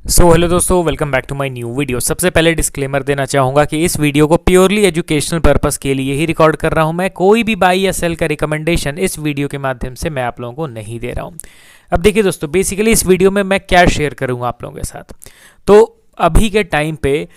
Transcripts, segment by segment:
Hello दोस्तों, welcome back to my new video. सबसे पहले डिस्क्लेमर देना चाहूँगा कि इस वीडियो को प्योरली एजुकेशनल पर्पस के लिए ही रिकॉर्ड कर रहा हूँ। मैं कोई भी बाई या सेल का रिकमेंडेशन इस वीडियो के माध्यम से मैं आप लोगों को नहीं दे रहा हूँ। अब देखिए दोस्तों, बेसिकली इस वीडियो में मैं क्या शेयर करूँगा आप लोगों के साथ। तो अभी के टाइम पे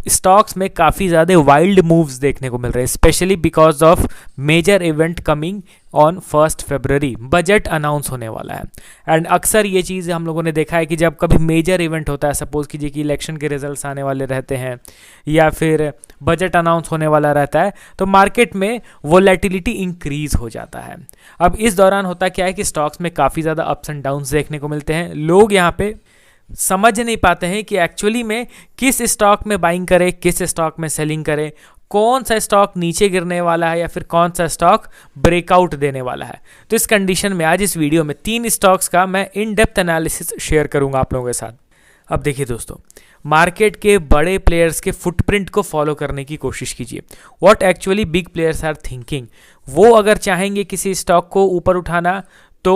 स्टॉक्स में काफ़ी ज़्यादा वाइल्ड मूव्स देखने को मिल रहे हैं, specially because of major event coming on 1 February. Budget announce होने वाला है एंड अक्सर ये चीज़ हम लोगों ने देखा है कि जब कभी मेजर इवेंट होता है, सपोज कीजिए कि इलेक्शन के रिजल्ट्स आने वाले रहते हैं या फिर बजट अनाउंस होने वाला रहता है, तो मार्केट में वोलेटिलिटी इंक्रीज हो जाता है। अब इस दौरान होता क्या है कि स्टॉक्स में काफ़ी ज़्यादा अप्स एंड डाउन्स देखने को मिलते हैं। लोग यहाँ पे समझ नहीं पाते हैं कि एक्चुअली में किस स्टॉक में बाइंग करें, किस स्टॉक में सेलिंग करें, कौन सा स्टॉक नीचे गिरने वाला है या फिर कौन सा स्टॉक ब्रेकआउट देने वाला है। तो इस कंडीशन में आज इस वीडियो में 3 स्टॉक्स का मैं इन डेप्थ एनालिसिस शेयर करूंगा आप लोगों के साथ। अब देखिए दोस्तों, मार्केट के बड़े प्लेयर्स के फुटप्रिंट को फॉलो करने की कोशिश कीजिए। What actually big players are thinking. वो अगर चाहेंगे किसी स्टॉक को ऊपर उठाना तो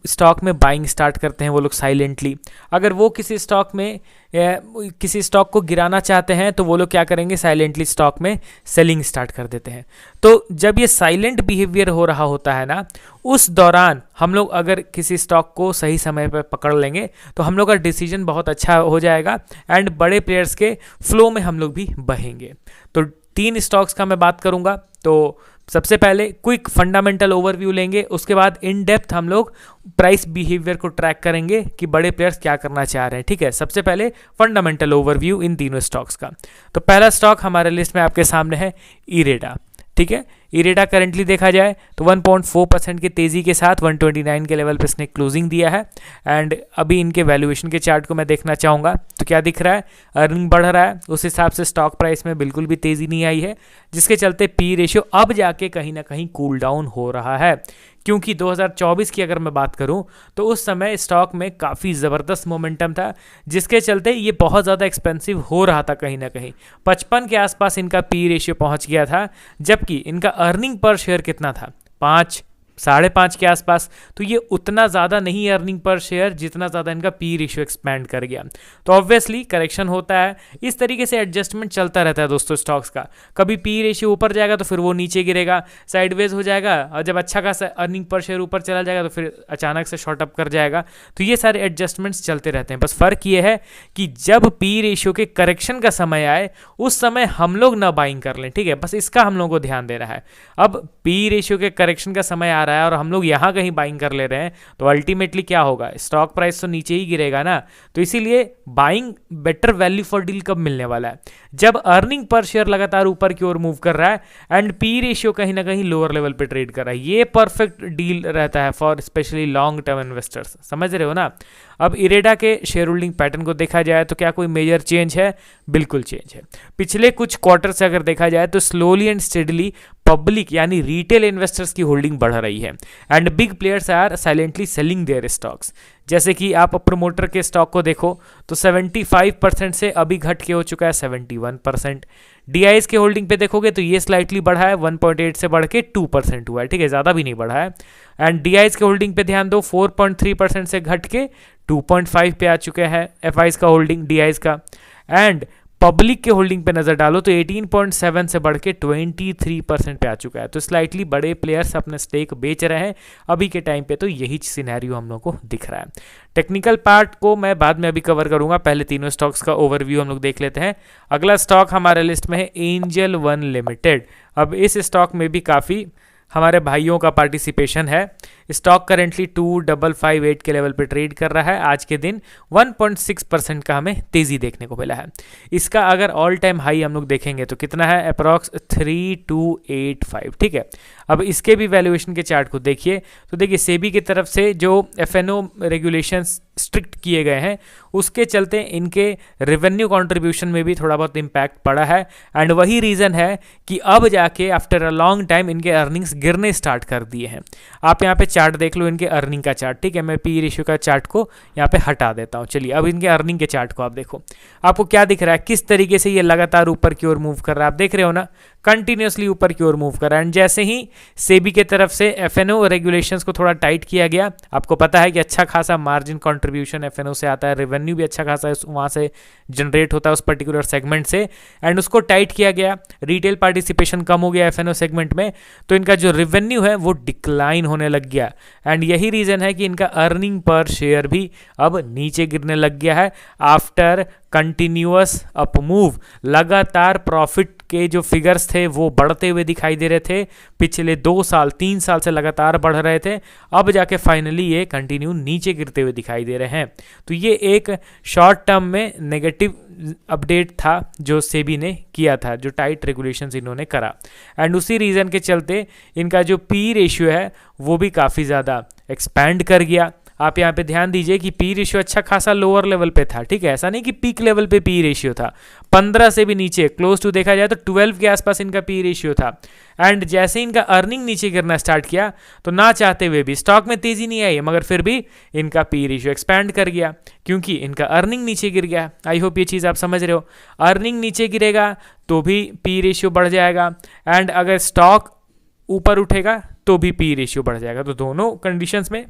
स्टॉक में बाइंग स्टार्ट करते हैं वो लोग साइलेंटली। अगर वो किसी स्टॉक में किसी स्टॉक को गिराना चाहते हैं तो वो लोग क्या करेंगे, साइलेंटली स्टॉक में सेलिंग स्टार्ट कर देते हैं। तो जब ये साइलेंट बिहेवियर हो रहा होता है ना, उस दौरान हम लोग अगर किसी स्टॉक को सही समय पर पकड़ लेंगे तो हम लोग का डिसीजन बहुत अच्छा हो जाएगा एंड बड़े प्लेयर्स के फ्लो में हम लोग भी बहेंगे। तो 3 स्टॉक्स का मैं बात करूंगा। तो सबसे पहले क्विक फंडामेंटल ओवरव्यू लेंगे, उसके बाद इन डेप्थ हम लोग प्राइस बिहेवियर को ट्रैक करेंगे कि बड़े प्लेयर्स क्या करना चाह रहे हैं। ठीक है, सबसे पहले फंडामेंटल ओवरव्यू इन तीनों स्टॉक्स का। तो पहला स्टॉक हमारे लिस्ट में आपके सामने है इरेडा। ठीक है, इरेडा करंटली देखा जाए तो 1.4% की तेज़ी के साथ 129 के लेवल पे इसने क्लोजिंग दिया है एंड अभी इनके वैल्यूएशन के चार्ट को मैं देखना चाहूँगा। तो क्या दिख रहा है, अर्निंग बढ़ रहा है, उस हिसाब से स्टॉक प्राइस में बिल्कुल भी तेज़ी नहीं आई है, जिसके चलते पी रेशियो अब जाके कहीं ना कहीं कूल डाउन हो रहा है। क्योंकि 2024 की अगर मैं बात करूं तो उस समय स्टॉक में काफ़ी ज़बरदस्त मोमेंटम था, जिसके चलते ये बहुत ज़्यादा एक्सपेंसिव हो रहा था। कहीं ना कहीं 55 के आसपास इनका पी रेशियो पहुंच गया था, जबकि इनका अर्निंग पर शेयर कितना था, 5 साढ़े 5 के आसपास। तो ये उतना ज़्यादा नहीं अर्निंग पर शेयर जितना ज़्यादा इनका पी रेशियो एक्सपैंड कर गया। तो ऑब्वियसली करेक्शन होता है, इस तरीके से एडजस्टमेंट चलता रहता है दोस्तों स्टॉक्स का। कभी पी रेशियो ऊपर जाएगा तो फिर वो नीचे गिरेगा, साइडवेज हो जाएगा, और जब अच्छा खासा अर्निंग पर शेयर ऊपर चला जाएगा तो फिर अचानक से शॉर्ट अप कर जाएगा। तो ये सारे एडजस्टमेंट्स चलते रहते हैं। बस फ़र्क ये है कि जब पी रेशियो के करेक्शन का समय आए उस समय हम लोग ना बाइंग कर लें। ठीक है, बस इसका हम लोग को ध्यान देना है। अब पी रेशियो के करेक्शन का समय आ रहा है और हम लोग यहाँ कहीं बाइंग कर ले रहे हैं तो अल्टीमेटली क्या होगा, स्टॉक प्राइस तो नीचे ही गिरेगा ना। तो इसीलिए buying better value for deal कब मिलने वाला है, जब अर्निंग पर शेयर लगातार ऊपर की ओर मूव कर रहा है एंड पी रेशियो कहीं ना कहीं लोअर लेवल पे ट्रेड कर रहा है। ये परफेक्ट डील रहता है for specially long term investors. समझ रहे हो ना। अब इरेडा के शेयर होल्डिंग पैटर्न को देखा जाए तो क्या कोई मेजर चेंज है, बिल्कुल चेंज है। पिछले कुछ क्वार्टर से अगर देखा जाए तो स्लोली एंड स्टेडली पब्लिक यानी रिटेल इन्वेस्टर्स की होल्डिंग बढ़ रही है and big players are silently selling their stocks. जैसे कि आप प्रमोटर के स्टॉक को देखो तो 75% से अभी घट के हो चुका है 71%। डीआईएस के होल्डिंग पे देखोगे तो ये स्लाइटली बढ़ा है, 1.8 से बढ़ के 2% हुआ है। ठीक है, ज़्यादा भी नहीं बढ़ा है। एंड डीआईएस के होल्डिंग पे ध्यान दो, 4.3% से घट के 2.5 पे आ चुके हैं एफआईएस का होल्डिंग डीआईएस का। एंड पब्लिक के होल्डिंग पे नजर डालो तो 18.7 से बढ़ के 23% पे आ चुका है। तो स्लाइटली बड़े प्लेयर्स अपने स्टेक बेच रहे हैं अभी के टाइम पे। तो यही सिनेरियो हम लोग को दिख रहा है। टेक्निकल पार्ट को मैं बाद में अभी कवर करूंगा, पहले तीनों स्टॉक्स का ओवरव्यू हम लोग देख लेते हैं। अगला स्टॉक हमारे लिस्ट में है एंजल वन लिमिटेड। अब इस स्टॉक में भी काफ़ी हमारे भाइयों का पार्टिसिपेशन है। स्टॉक करेंटली 2558 के लेवल पे ट्रेड कर रहा है। आज के दिन 1.6% का हमें तेज़ी देखने को मिला है। इसका अगर ऑल टाइम हाई हम लोग देखेंगे तो कितना है, अप्रॉक्स 3285। ठीक है, अब इसके भी वैल्यूएशन के चार्ट को देखिए तो देखिए सेबी की तरफ से जो एफएनओ रेगुलेशंस स्ट्रिक्ट किए गए हैं उसके चलते इनके रेवेन्यू कंट्रीब्यूशन में भी थोड़ा बहुत इम्पैक्ट पड़ा है एंड वही रीज़न है कि अब जाके आफ्टर अ लॉन्ग टाइम इनके अर्निंग्स गिरने स्टार्ट कर दिए हैं। आप यहाँ पे चार्ट देख लो इनके अर्निंग का चार्ट। ठीक है, मैं पी रेशियो का चार्ट को यहाँ पे हटा देता हूँ। चलिए अब इनके अर्निंग के चार्ट को आप देखो, आपको क्या दिख रहा है, किस तरीके से ये लगातार ऊपर की ओर मूव कर रहा है। आप देख रहे हो ना, कंटिन्यूसली ऊपर की ओर मूव कर रहा है। एंड जैसे ही सेबी के तरफ से एफएनओ रेगुलेशंस को थोड़ा टाइट किया गया, आपको पता है कि अच्छा खासा मार्जिन कंट्रीब्यूशन एफएनओ से आता है, रेवेन्यू भी अच्छा खासा वहाँ से जनरेट होता है उस पर्टिकुलर सेगमेंट से, एंड उसको टाइट किया गया, रिटेल पार्टिसिपेशन कम हो गया एफएनओ सेगमेंट में, तो इनका जो रेवेन्यू है वो डिक्लाइन होने लग गया। एंड यही रीज़न है कि इनका अर्निंग पर शेयर भी अब नीचे गिरने लग गया है आफ्टर कंटिन्यूअस अप मूव। लगातार प्रॉफिट के जो फिगर्स थे वो बढ़ते हुए दिखाई दे रहे थे, पिछले 2 साल 3 साल से लगातार बढ़ रहे थे, अब जाके फाइनली ये कंटिन्यू नीचे गिरते हुए दिखाई दे रहे हैं। तो ये एक शॉर्ट टर्म में नेगेटिव अपडेट था जो सेबी ने किया था, जो टाइट रेगुलेशंस इन्होंने करा, एंड उसी रीज़न के चलते इनका जो पी रेशियो है वो भी काफ़ी ज़्यादा एक्सपैंड कर गया। आप यहाँ पे ध्यान दीजिए कि पी रेशियो अच्छा खासा लोअर लेवल पे था, ठीक है, ऐसा नहीं कि पीक लेवल पे पी रेशियो था, 15 से भी नीचे क्लोज टू देखा जाए तो 12 के आसपास इनका पी रेशियो था। एंड जैसे इनका अर्निंग नीचे गिरना स्टार्ट किया तो ना चाहते हुए भी स्टॉक में तेजी नहीं आई, मगर फिर भी इनका पी रेशियो एक्सपैंड कर गया क्योंकि इनका अर्निंग नीचे गिर गया। आई होप ये चीज़ आप समझ रहे हो, अर्निंग नीचे गिरेगा तो भी पी रेशियो बढ़ जाएगा, एंड अगर स्टॉक ऊपर उठेगा तो भी पी रेशियो बढ़ जाएगा। तो दोनों कंडीशंस में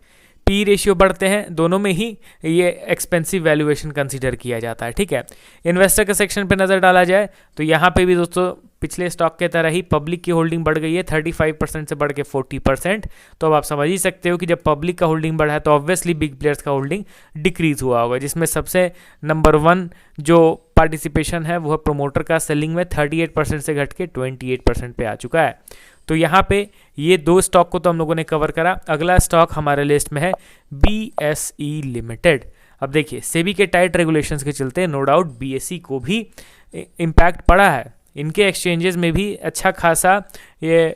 पी रेशियो बढ़ते हैं, दोनों में ही ये एक्सपेंसिव वैल्यूएशन कंसीडर किया जाता है, ठीक है। इन्वेस्टर के सेक्शन पे नज़र डाला जाए तो यहाँ पे भी दोस्तों पिछले स्टॉक के तरह ही पब्लिक की होल्डिंग बढ़ गई है 35% से बढ़ के 40%। तो अब आप समझ ही सकते हो कि जब पब्लिक का होल्डिंग बढ़ा है तो ऑब्वियसली बिग प्लेयर्स का होल्डिंग डिक्रीज हुआ होगा, जिसमें सबसे नंबर 1 जो पार्टिसिपेशन है वो है प्रोमोटर का, सेलिंग में 38% से घट के 28% पे आ चुका है। तो यहाँ पे ये 2 स्टॉक को तो हम लोगों ने कवर करा। अगला स्टॉक हमारे लिस्ट में है BSE लिमिटेड। अब देखिए सेबी के टाइट रेगुलेशंस के चलते नो डाउट BSE को भी इम्पैक्ट पड़ा है, इनके एक्सचेंजेस में भी अच्छा खासा ये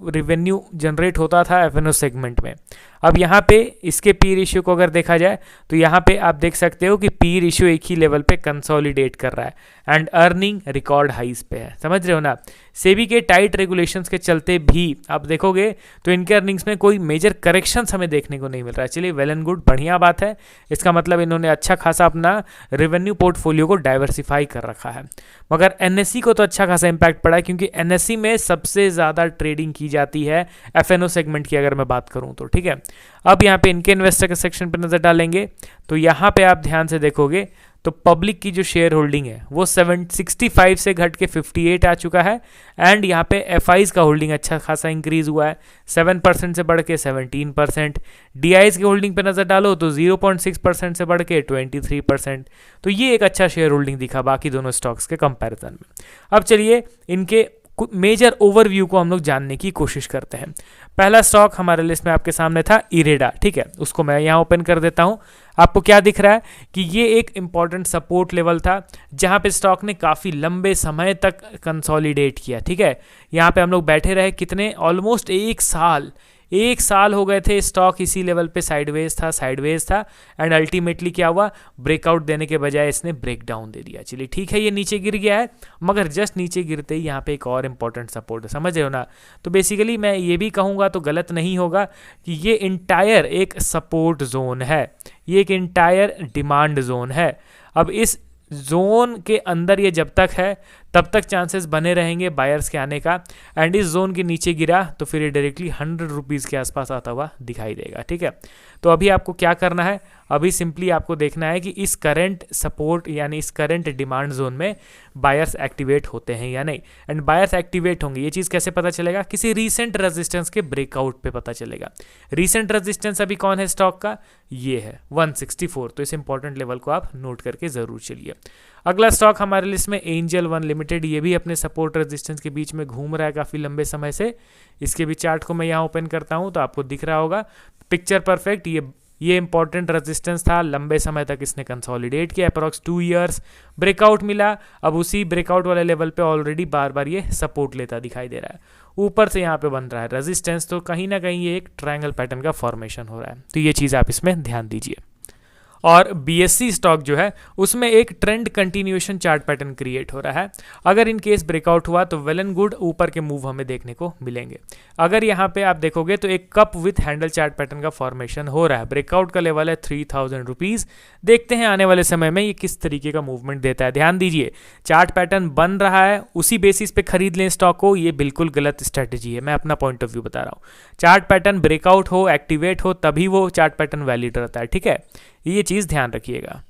रेवेन्यू जनरेट होता था एफएनओ सेगमेंट में। अब यहाँ पे इसके पी रेशियो को अगर देखा जाए तो यहाँ पे आप देख सकते हो कि पी रेशियो एक ही लेवल पे कंसोलिडेट कर रहा है एंड अर्निंग रिकॉर्ड हाइज पे है, समझ रहे हो ना। सेबी के टाइट रेगुलेशंस के चलते भी आप देखोगे तो इनके अर्निंग्स में कोई मेजर करेक्शंस हमें देखने को नहीं मिल रहा है। चलिए वेल एंड गुड, बढ़िया बात है, इसका मतलब इन्होंने अच्छा खासा अपना रेवेन्यू पोर्टफोलियो को डाइवर्सिफाई कर रखा है। मगर एनएसई को तो अच्छा खासा इम्पैक्ट पड़ा है क्योंकि एनएसई में सबसे ज़्यादा ट्रेडिंग की जाती है एफएनओ सेगमेंट की अगर मैं बात करूँ तो, ठीक है। अब यहाँ पे इनके इन्वेस्टर के सेक्शन पे नज़र डालेंगे तो यहाँ पे आप ध्यान से देखोगे तो पब्लिक की जो शेयर होल्डिंग है वो 65 से घट के 58 आ चुका है, एंड यहाँ पे एफआईज का होल्डिंग अच्छा खासा इंक्रीज हुआ है 7% से बढ़ के 17%। डीआईज की होल्डिंग पे नज़र डालो तो 0.6% से बढ़ के 23%। तो ये एक अच्छा शेयर होल्डिंग दिखा बाकी दोनों स्टॉक्स के कंपैरिजन में। अब चलिए इनके मेजर ओवरव्यू को हम लोग जानने की कोशिश करते हैं। पहला स्टॉक हमारे लिस्ट में आपके सामने था इरेडा, ठीक है, उसको मैं यहाँ ओपन कर देता हूँ। आपको क्या दिख रहा है कि ये एक इंपॉर्टेंट सपोर्ट लेवल था जहाँ पे स्टॉक ने काफ़ी लंबे समय तक कंसोलिडेट किया, ठीक है। यहाँ पे हम लोग बैठे रहे कितने, ऑलमोस्ट 1 साल हो गए थे, स्टॉक इसी लेवल पे साइडवेज था एंड अल्टीमेटली क्या हुआ, ब्रेकआउट देने के बजाय इसने ब्रेक डाउन दे दिया। चलिए ठीक है, ये नीचे गिर गया है, मगर जस्ट नीचे गिरते ही यहाँ पे एक और इंपॉर्टेंट सपोर्ट है, समझ रहे हो ना। तो बेसिकली मैं ये भी कहूँगा तो गलत नहीं होगा कि ये इंटायर एक सपोर्ट जोन है, ये एक इंटायर डिमांड जोन है। अब इस जोन के अंदर ये जब तक है तब तक चांसेस बने रहेंगे बायर्स के आने का, एंड इस जोन के नीचे गिरा तो फिर ये डायरेक्टली 100 रुपीज़ के आसपास आता हुआ दिखाई देगा, ठीक है। तो अभी आपको क्या करना है, अभी सिंपली आपको देखना है कि इस करंट सपोर्ट यानी इस करंट डिमांड जोन में बायर्स एक्टिवेट होते हैं या नहीं, एंड बायर्स एक्टिवेट होंगे ये चीज़ कैसे पता चलेगा, किसी रीसेंट रेजिस्टेंस के ब्रेकआउट पे पता चलेगा। रीसेंट रेजिस्टेंस अभी कौन है स्टॉक का, ये है 164, तो इस इंपॉर्टेंट लेवल को आप नोट करके ज़रूर चलिए। अगला स्टॉक हमारे लिस्ट में एंजल वन लिमिटेड, ये भी अपने सपोर्ट रेजिस्टेंस के बीच में घूम रहा है काफ़ी लंबे समय से। इसके भी चार्ट को मैं यहाँ ओपन करता हूँ तो आपको दिख रहा होगा पिक्चर परफेक्ट। ये इंपॉर्टेंट रेजिस्टेंस था, लंबे समय तक इसने कंसोलिडेट किया, अप्रॉक्स 2 इयर्स ब्रेकआउट मिला। अब उसी ब्रेकआउट वाले लेवल पे ऑलरेडी बार बार ये सपोर्ट लेता दिखाई दे रहा है, ऊपर से यहाँ पे बन रहा है रेजिस्टेंस, तो कहीं ना कहीं ये एक ट्रायंगल पैटर्न का फॉर्मेशन हो रहा है। तो ये चीज़ आप इसमें ध्यान दीजिए। और BSC स्टॉक जो है उसमें एक trend continuation chart pattern create हो रहा है। अगर इन केस ब्रेकआउट हुआ तो वेल एंड गुड, ऊपर के मूव हमें देखने को मिलेंगे। अगर यहाँ पे आप देखोगे तो एक cup with handle chart pattern का फॉर्मेशन हो रहा है। ब्रेकआउट का लेवल है 3000 रुपीज़। देखते हैं आने वाले समय में ये किस तरीके का मूवमेंट देता है। ध्यान दीजिए, चार्ट पैटर्न बन रहा है, उसी बेसिस पे खरीद लें स्टॉक को, ये बिल्कुल गलत स्ट्रैटेजी है। मैं अपना पॉइंट ऑफ व्यू बता रहा हूँ। चार्ट पैटर्न ब्रेकआउट हो, एक्टिवेट हो, तभी वो चार्ट पैटर्न वैलिड रहता है। ठीक है, ये चीज़ ध्यान रखिएगा।